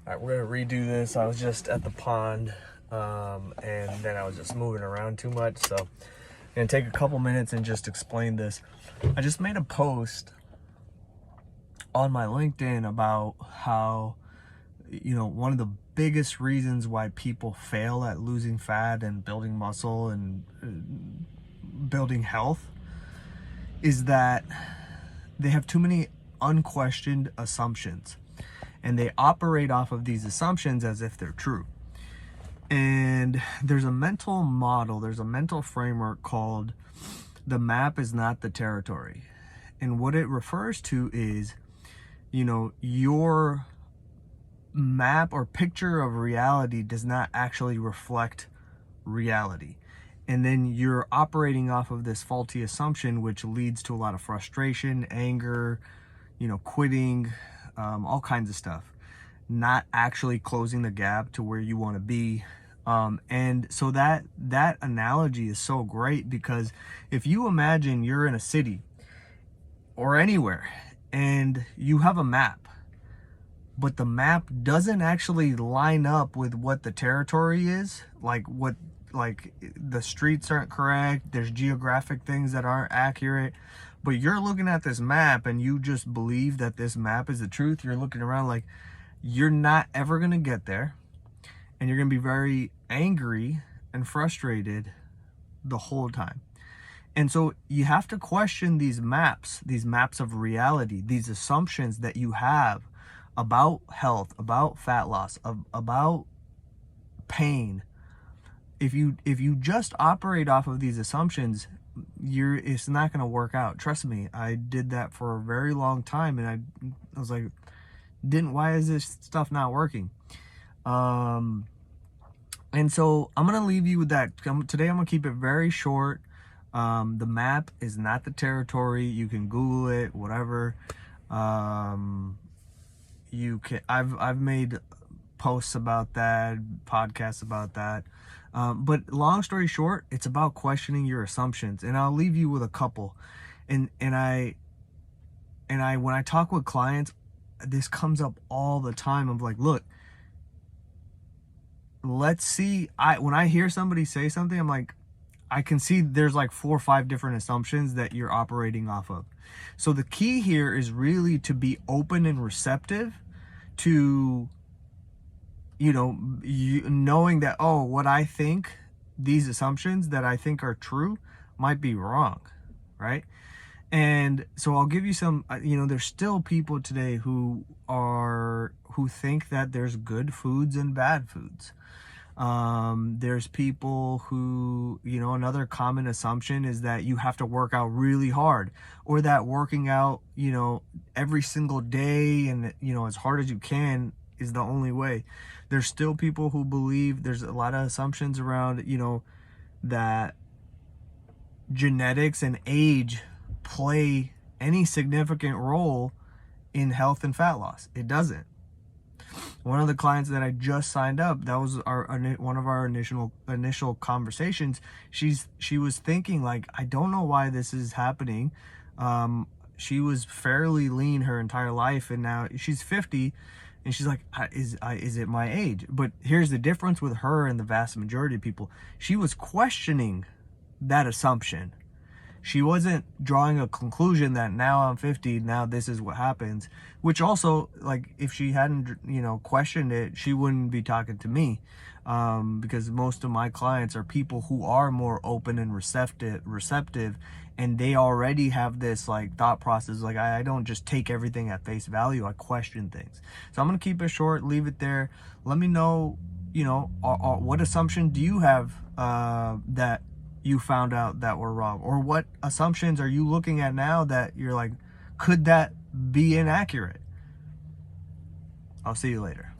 All right, we're gonna redo this. I was just at the pond, and then I was just moving around too much. So I'm gonna take a couple minutes and just explain this. I just made a post on my LinkedIn about how, one of the biggest reasons why people fail at losing fat and building muscle and building health is that they have too many unquestioned assumptions. And they operate off of these assumptions as if they're true. And there's a mental model, there's a mental framework called the map is not the territory. And what it refers to is, your map or picture of reality does not actually reflect reality. And then you're operating off of this faulty assumption, which leads to a lot of frustration, anger, quitting, all kinds of stuff, not actually closing the gap to where you want to be. And so that analogy is so great, because if you imagine you're in a city or anywhere and you have a map, but the map doesn't actually line up with what the territory is, like the streets aren't correct, there's geographic things that aren't accurate, but you're looking at this map and you just believe that this map is the truth. You're looking around like you're not ever going to get there, and you're going to be very angry and frustrated the whole time. And so you have to question these maps of reality, these assumptions that you have about health, about fat loss, about pain. If you just operate off of these assumptions, it's not going to work out. Trust me, I did that for a very long time, and I was like, why is this stuff not working? And so I'm going to leave you with that. Today I'm going to keep it very short. The map is not the territory. You can Google it, whatever. I've made posts about that, podcasts about that. But long story short, it's about questioning your assumptions. And I'll leave you with a couple. And I when I talk with clients, this comes up all the time. I'm like, look, let's see. When I hear somebody say something, I'm like, I can see there's like 4 or 5 different assumptions that you're operating off of. So the key here is really to be open and receptive to, knowing that, what I think, these assumptions that I think are true might be wrong, right? And so I'll give you some, there's still people today who think that there's good foods and bad foods. There's people who, another common assumption is that you have to work out really hard, or that working out, every single day and, as hard as you can is the only way. There's still people who believe there's a lot of assumptions around, that genetics and age play any significant role in health and fat loss. It doesn't. One of the clients that I just signed up, that was one of our initial conversations. She was thinking like, I don't know why this is happening. She was fairly lean her entire life, and now she's 50, and she's like, is it my age? But here's the difference with her and the vast majority of people. She was questioning that assumption. She wasn't drawing a conclusion that now I'm 50, now this is what happens, which also, like, if she hadn't, questioned it, she wouldn't be talking to me, because most of my clients are people who are more open and receptive, and they already have this, like, thought process. Like, I don't just take everything at face value. I question things. So I'm going to keep it short, leave it there. Let me know, what assumption do you have that you found out that were wrong, or what assumptions are you looking at now that you're like, could that be inaccurate? I'll see you later.